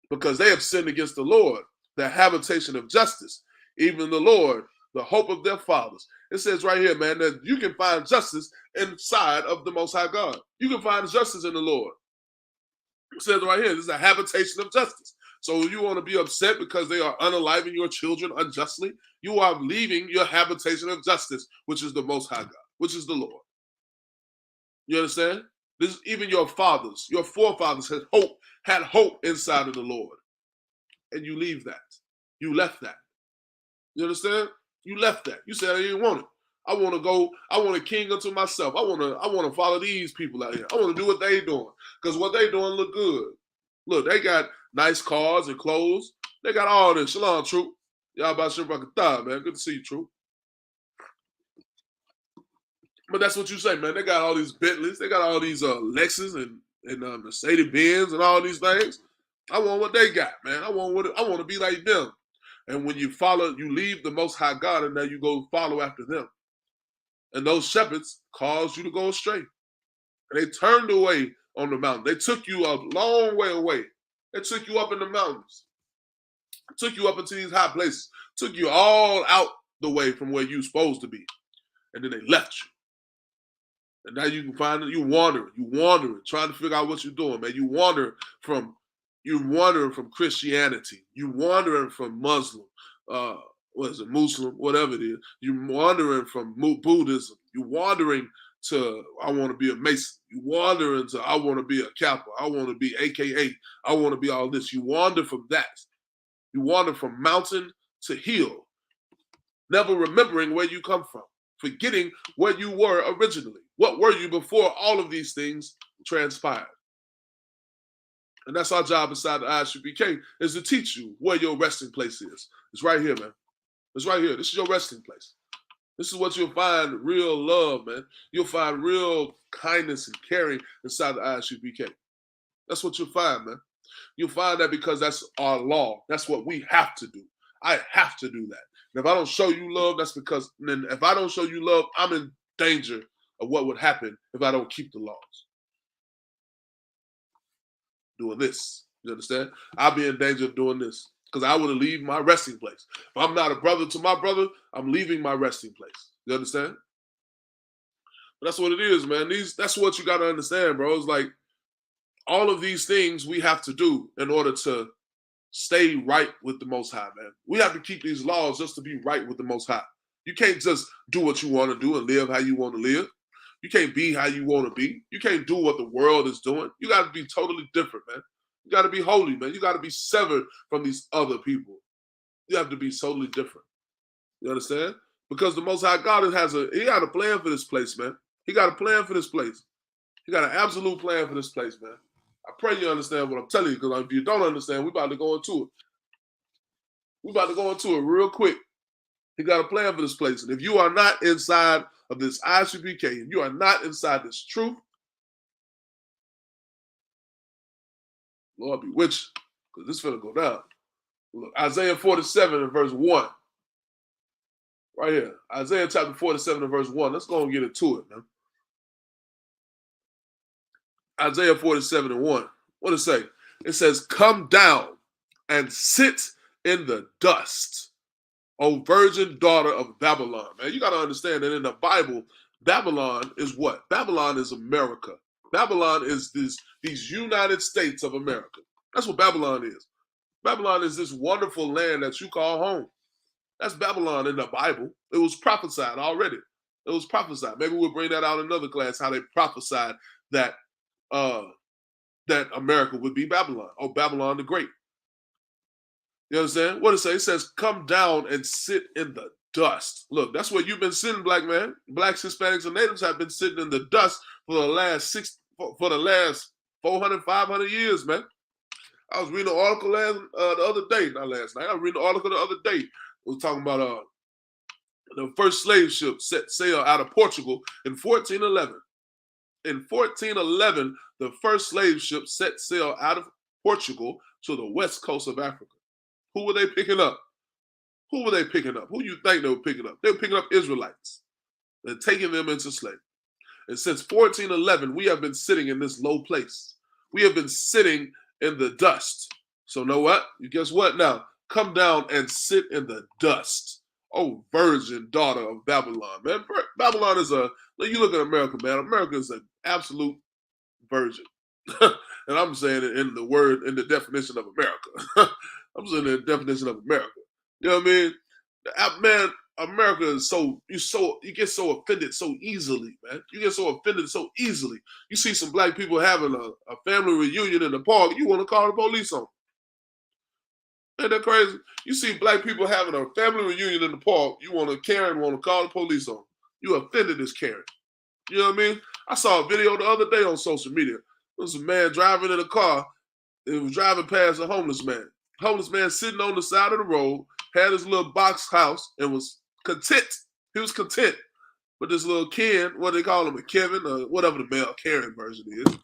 because they have sinned against the Lord, the habitation of justice, even the Lord, the hope of their fathers. It says right here, man, that you can find justice inside of the Most High God. You can find justice in the Lord. It says right here, this is a habitation of justice. So you want to be upset because they are unaliving your children unjustly? You are leaving your habitation of justice, which is the Most High God, which is the Lord. You understand? This is even your fathers, your forefathers had hope inside of the Lord. And you leave that. You left that. You understand? You left that. You said I didn't want it. I want a king unto myself. I want to follow these people out here. I want to do what they doing. Because what they doing look good. Look, they got nice cars and clothes. They got all this. Shalom, Troop. Y'all about Shabbat, man. Good to see you, Troop. But that's what you say, man. They got all these Bentleys. They got all these Lexus and Mercedes-Benz and all these things. I want what they got, man. I want to be like them. And when you leave the Most High God, and now you go follow after them. And those shepherds caused you to go astray. And they turned away on the mountain. They took you a long way away. They took you up in the mountains. Took you up into these high places. Took you all out the way from where you're supposed to be. And then they left you. And now you can find it. You wandering, trying to figure out what you're doing, man. You wandering from Christianity. You wandering from Muslim, Muslim, whatever it is. You wandering from Buddhism. You wandering to I want to be a Mason. You wandering to I want to be a Kappa. I want to be AKA. I want to be all this. You wander from that. You wander from mountain to hill, never remembering where you come from, forgetting where you were originally. What were you before all of these things transpired? And that's our job inside the ISUPK, is to teach you where your resting place is. It's right here, man. It's right here. This is your resting place. This is what you'll find real love, man. You'll find real kindness and caring inside the ISUPK. That's what you'll find, man. You'll find that because that's our law. That's what we have to do. I have to do that. And if I don't show you love, that's because then if I don't show you love, I'm in danger of what would happen if I don't keep the laws. Doing this. You understand? I'll be in danger of doing this. because I would leave my resting place. If I'm not a brother to my brother, I'm leaving my resting place. You understand? But that's what it is, man. That's what you got to understand, bro. It's like all of these things we have to do in order to stay right with the Most High, man. We have to keep these laws just to be right with the Most High. You can't just do what you want to do and live how you want to live. You can't be how you want to be. You can't do what the world is doing. You got to be totally different, man. You got to be holy, man. You got to be severed from these other people. You have to be totally different. You understand? Because the Most High God he got a plan for this place, man. He got a plan for this place. He got an absolute plan for this place, man. I pray you understand what I'm telling you, because if you don't understand, we're about to go into it. We're about to go into it real quick. He got a plan for this place. And if you are not inside of this ISUPK, if you are not inside this truth, Lord be with you, because this is going to go down. Look, Isaiah 47 and verse 1. Right here. Isaiah chapter 47 and verse 1. Let's go and get into it, man. Isaiah 47 and 1. What does it say? It says, come down and sit in the dust, O virgin daughter of Babylon. Man, you got to understand that in the Bible, Babylon is what? Babylon is America. Babylon is these United States of America. That's what Babylon is. Babylon is this wonderful land that you call home. That's Babylon in the Bible. It was prophesied already. It was prophesied. Maybe we'll bring that out in another class, how they prophesied that that America would be Babylon, or Babylon the Great. You understand? What it says? It says, come down and sit in the dust. Look, that's where you've been sitting, black man. Blacks, Hispanics, and natives have been sitting in the dust for the last 400, 500 years, man. I was reading an article the other day, not last night. I was reading an article the other day. It was talking about the first slave ship set sail out of Portugal in 1411. In 1411, the first slave ship set sail out of Portugal to the west coast of Africa. Who were they picking up? Who were they picking up? Who do you think they were picking up? They were picking up Israelites and taking them into slavery. And since 1411, we have been sitting in this low place. We have been sitting in the dust. So know what? You guess what now? Come down and sit in the dust. Oh, virgin daughter of Babylon, man. Babylon is you look at America, man. America is an absolute virgin. And I'm saying it in the definition of America. I'm saying the definition of America. You know what I mean? Man, America is you get so offended so easily, man. You get so offended so easily. You see some black people having a family reunion in the park, you want to call the police on them. Ain't that crazy? You see black people having a family reunion in the park, you want to call the police on them. You offended as Karen. You know what I mean? I saw a video the other day on social media. There was a man driving in a car. It was driving past a homeless man. Homeless man sitting on the side of the road, had his little box house, and was content. He was content. But this little Ken, what they call him, a Kevin, or whatever the male Karen version is,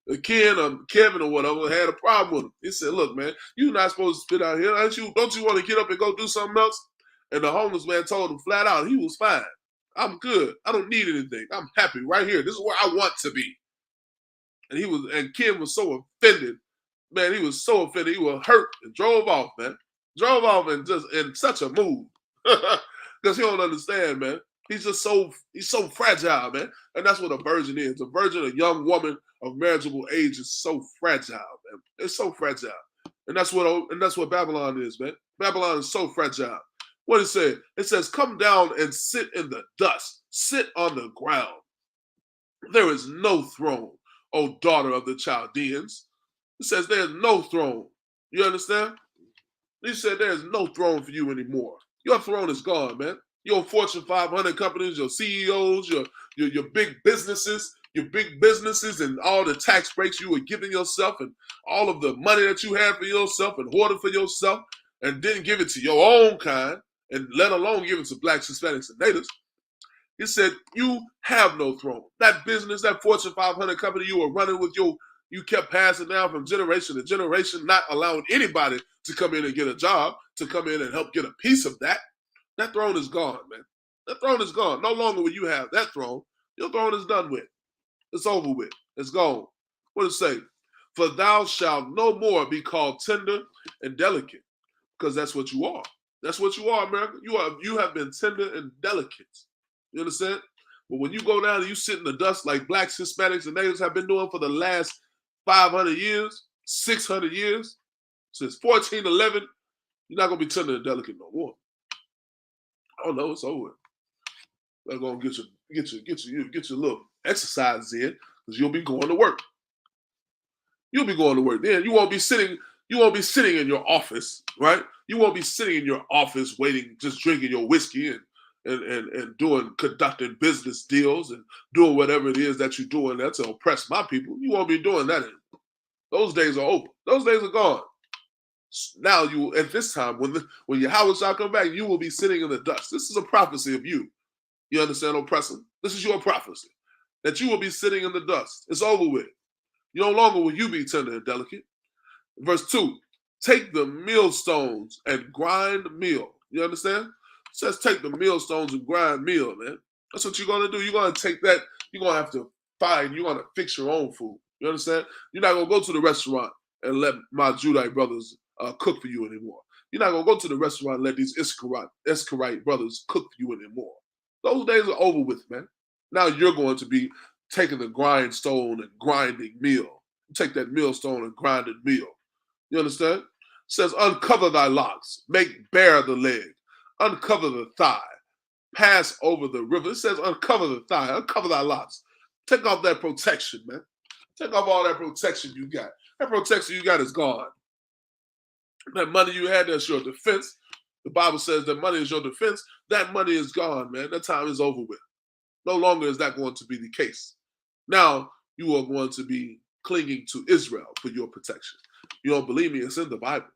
a Ken or Kevin or whatever, had a problem with him. He said, look, man, you're not supposed to spit out here. Don't you want to get up and go do something else? And the homeless man told him flat out, he was fine. I'm good. I don't need anything. I'm happy right here. This is where I want to be. And Ken was so offended. Man, he was so offended. He was hurt and drove off, man. Drove off and just in such a mood. Because he don't understand, man. He's so fragile, man. And that's what a virgin is. A virgin, a young woman of marriageable age, is so fragile, man. It's so fragile. And that's what Babylon is, man. Babylon is so fragile. What it said? It says, come down and sit in the dust. Sit on the ground. There is no throne, O daughter of the Chaldeans. It says there's no throne. You understand? He said there's no throne for you anymore. Your throne is gone, man. Your Fortune 500 companies, your CEOs, your big businesses, and all the tax breaks you were giving yourself and all of the money that you had for yourself and hoarded for yourself and didn't give it to your own kind, and let alone give it to blacks, Hispanics, and natives. He said, you have no throne. That business, that Fortune 500 company you were running with, you kept passing down from generation to generation, not allowing anybody to come in and get a job, to come in and help get a piece of that. That throne is gone, man. That throne is gone. No longer will you have that throne. Your throne is done with. It's over with. It's gone. What does it say? For thou shalt no more be called tender and delicate, because that's what you are. That's what you are, America. You have been tender and delicate. You understand? But when you go down and you sit in the dust like blacks, Hispanics, and natives have been doing for the last 500 years, 600 years, since 1411, you're not gonna be tender and delicate no more. Oh no, it's over. They're gonna get your little exercise in, because you'll be going to work. You'll be going to work. Then you won't be sitting in your office, right? You won't be sitting in your office waiting, just drinking your whiskey and conducting business deals and doing whatever it is that you're doing that to oppress my people. You won't be doing that anymore. Those days are over. Those days are gone. Now you, at this time, when Yahweh shall come back, you will be sitting in the dust. This is a prophecy of you. You understand, oppressor? This is your prophecy, that you will be sitting in the dust. It's over with. No longer will you be tender and delicate. Verse 2, take the millstones and grind meal. You understand? It says take the millstones and grind meal, man. That's what you're going to do. You're going to take that. You're going to have to you're going to fix your own food. You understand? You're not going to go to the restaurant and let my Judite brothers cook for you anymore. You're not going to go to the restaurant and let these Iskarite brothers cook for you anymore. Those days are over with, man. Now you're going to be taking the grindstone and grinding meal. Take that millstone and grinded meal. You understand? It says, uncover thy locks, make bare the leg, uncover the thigh, pass over the river. It says, uncover the thigh, uncover thy locks. Take off that protection, man. Take off all that protection you got. That protection you got is gone. That money you had, that's your defense. The Bible says that money is your defense. That money is gone, man. That time is over with. No longer is that going to be the case. Now you are going to be clinging to Israel for your protection. You don't believe me? It's in the Bible.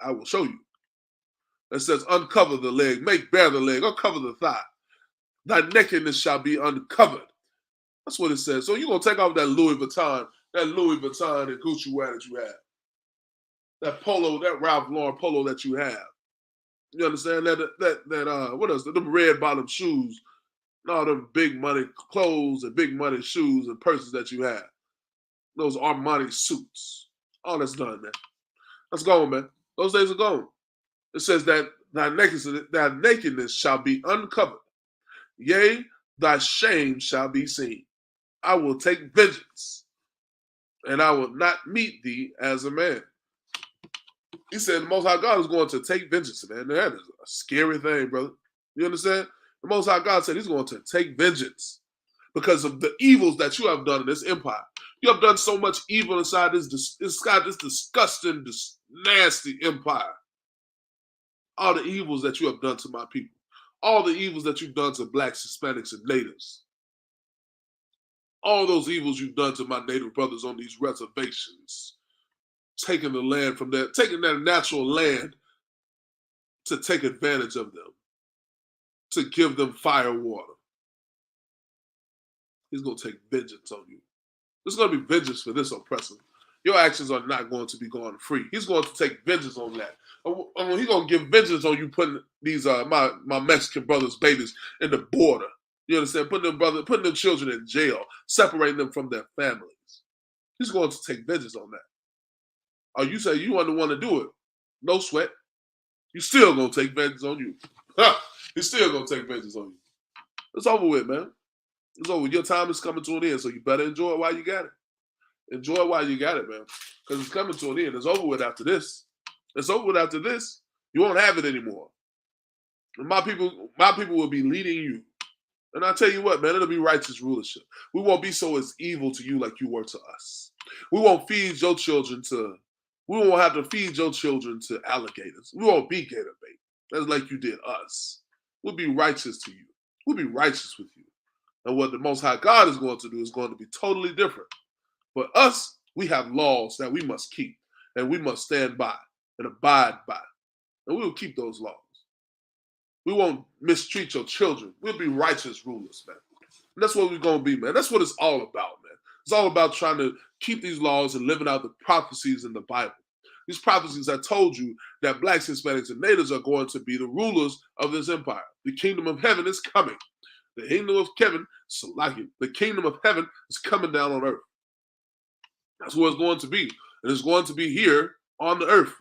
I will show you. It says, uncover the leg, make bare the leg, uncover the thigh. Thy nakedness shall be uncovered. That's what it says. So you're going to take off that Louis Vuitton and Gucci wear that you have. That polo, that Ralph Lauren polo that you have. You understand? What else? Them red bottom shoes, and all them big money clothes and big money shoes and purses that you have. Those Armani suits. All that's done, man. That's gone, man. Those days are gone. It says that thy nakedness shall be uncovered. Yea, thy shame shall be seen. I will take vengeance, and I will not meet thee as a man. He said the Most High God is going to take vengeance, man. That is a scary thing, brother. You understand? The Most High God said he's going to take vengeance because of the evils that you have done in this empire. You have done so much evil inside this disgusting, this nasty empire. All the evils that you have done to my people. All the evils that you've done to blacks, Hispanics, and natives. All those evils you've done to my native brothers on these reservations. Taking the land from there, taking that natural land to take advantage of them. To give them fire water. He's going to take vengeance on you. There's going to be vengeance for this oppressor. Your actions are not going to be going free. He's going to take vengeance on that. He's going to give vengeance on you putting these my Mexican brothers' babies in the border. You understand? Putting them children in jail, separating them from their families. He's going to take vengeance on that. Or you say you want to do it. No sweat. He's still going to take vengeance on you. He's still going to take vengeance on you. It's over with, man. It's over. Your time is coming to an end, so you better enjoy it while you got it. Enjoy it while you got it, man. Because it's coming to an end. It's over with after this. It's over with after this. You won't have it anymore. And my people will be leading you. And I tell you what, man, it'll be righteous rulership. We won't be so as evil to you like you were to us. We won't feed your children we won't have to feed your children to alligators. We won't be gator bait. That's like you did us. We'll be righteous to you. We'll be righteous with you. And what the Most High God is going to do is going to be totally different. For us, we have laws that we must keep and we must stand by and abide by. And we will keep those laws. We won't mistreat your children. We'll be righteous rulers, man. And that's what we're going to be, man. That's what it's all about, man. It's all about trying to keep these laws and living out the prophecies in the Bible. These prophecies have told you that blacks, Hispanics, and natives are going to be the rulers of this empire. The kingdom of heaven is coming. The kingdom of heaven, the kingdom of heaven is coming down on earth. That's what it's going to be. And it's going to be here on the earth.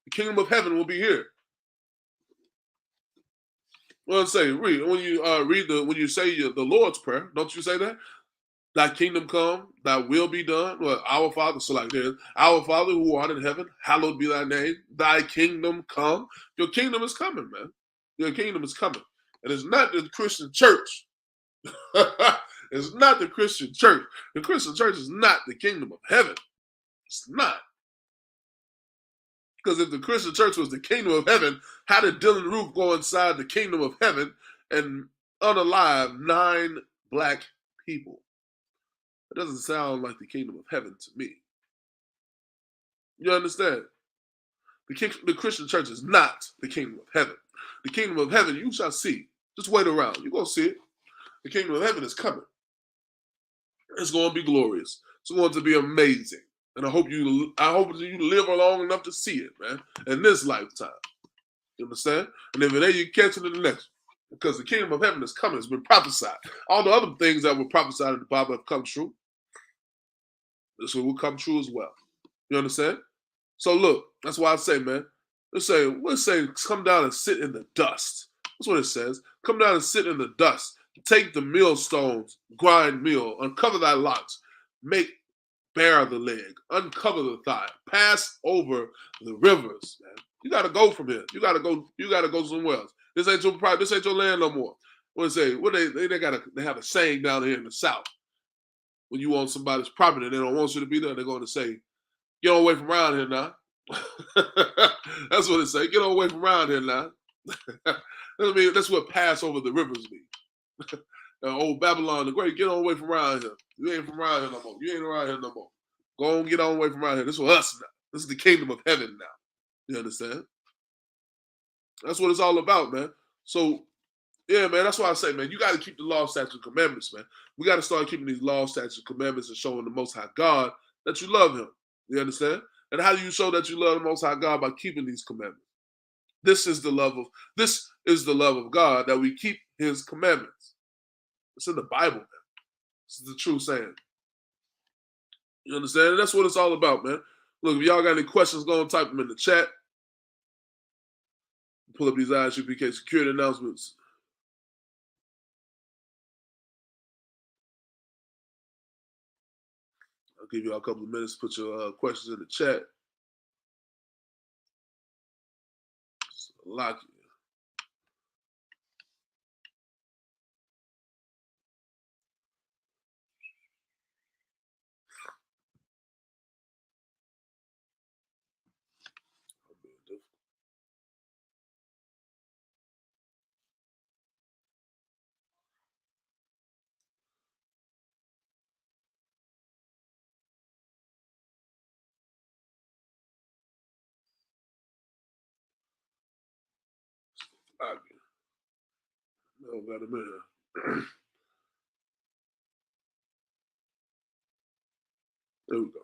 The kingdom of heaven will be here. Well, say read when you when you say the Lord's prayer, don't you say that? Thy kingdom come, thy will be done. Well, our Father, so like this, our Father who art in heaven, hallowed be thy name. Thy kingdom come. Your kingdom is coming, man. Your kingdom is coming. And it's not the Christian church. It's not the Christian church. The Christian church is not the kingdom of heaven. It's not. Because if the Christian church was the kingdom of heaven, how did Dylan Roof go inside the kingdom of heaven and unalive 9 black people? It doesn't sound like the kingdom of heaven to me. You understand? The Christian church is not the kingdom of heaven. The kingdom of heaven, you shall see. Just wait around. You're going to see it. The kingdom of heaven is coming. It's going to be glorious. It's going to be amazing. And I hope you live long enough to see it, man, in this lifetime. You understand? And if it ain't, you catch it in the next. Because the kingdom of heaven is coming. It's been prophesied. All the other things that were prophesied in the Bible have come true. This will come true as well. You understand? So look, that's why I say, man, let's say, come down and sit in the dust. That's what it says. Come down and sit in the dust. Take the millstones, grind meal, uncover thy locks, make bare the leg, uncover the thigh, pass over the rivers, man. You gotta go from here. You gotta go somewhere else. This ain't your land no more. What they say? They have a saying down here in the South. When you on somebody's property and they don't want you to be there, they're going to say, get away from around here now. That's what they say. Get away from around here now. That's what pass over the rivers mean. Old Babylon the Great, get on away from around here. You ain't from around here no more. You ain't around here no more. Go on, get on away from around here. This is us now. This is the kingdom of heaven now. You understand? That's what it's all about, man. So, yeah, man, that's why I say, man, you got to keep the law, statutes, and commandments, man. We got to start keeping these law, statutes, and commandments and showing the Most High God that you love him. You understand? And how do you show that you love the Most High God? By keeping these commandments. This is the love of God, that we keep his commandments. It's in the Bible, man. This is the true saying. You understand? And that's what it's all about, man. Look, if y'all got any questions, go and type them in the chat. Pull up these ISUPK security announcements. I'll give you a couple of minutes to put your questions in the chat. Lock you. No, got a minute. There we go.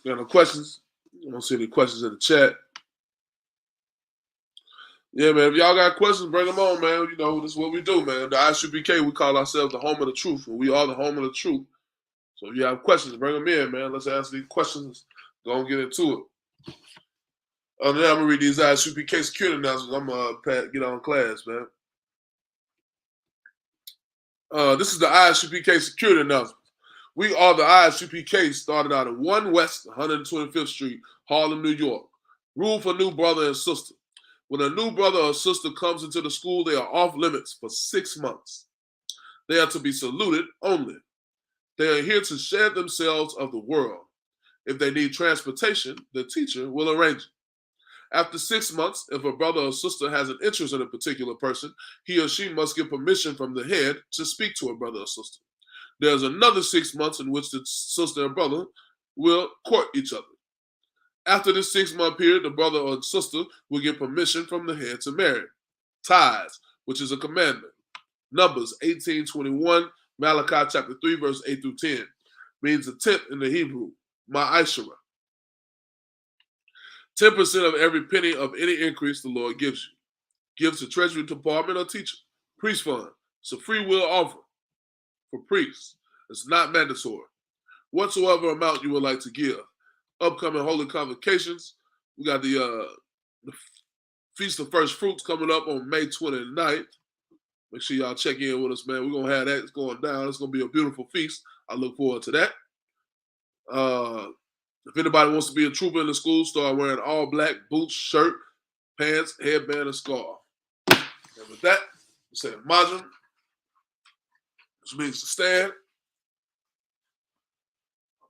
Got no questions? I don't see any questions in the chat. Yeah, man. If y'all got questions, bring them on, man. You know, this is what we do, man. The ISUPK, we call ourselves the home of the truth, and we are the home of the truth. So if you have questions, bring them in, man. Let's answer these questions. Go and get into it. Other than that, I'm going to read these ISUPK security announcements. I'm going to get on class, man. This is the ISUPK security announcement. We are the ISUPK, started out at 1 West 125th Street, Harlem, New York. Rule for new brother and sister. When a new brother or sister comes into the school, they are off limits for 6 months. They are to be saluted only. They are here to share themselves of the world. If they need transportation, the teacher will arrange it. After 6 months, if a brother or sister has an interest in a particular person, he or she must get permission from the head to speak to a brother or sister. There's another 6 months in which the sister and brother will court each other. After this 6-month period, the brother or sister will get permission from the head to marry. Tithes, which is a commandment. Numbers 18:21, Malachi chapter 3, verse 8 through 10, means a tenth in the Hebrew, ma'ashara. 10% of every penny of any increase the Lord gives you. Give to treasury department or teacher. Priest fund. It's a free will offer for priests. It's not mandatory. Whatsoever amount you would like to give. Upcoming holy convocations We got the Feast of First Fruits coming up on May 29th. Make sure y'all check in with us, man. We're going to have that. It's going down. It's going to be a beautiful feast. I look forward to that. If anybody wants to be a trooper in the school, start wearing all black boots, shirt, pants, headband, and scarf. And with that, we say Majum, which means to stand.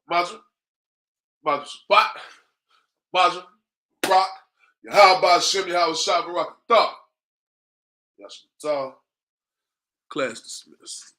Majum, Majum Shabbat, Majum, Rock, Yahweh Shem, Yahweh Shabbat, Rock, Thought. Class dismissed.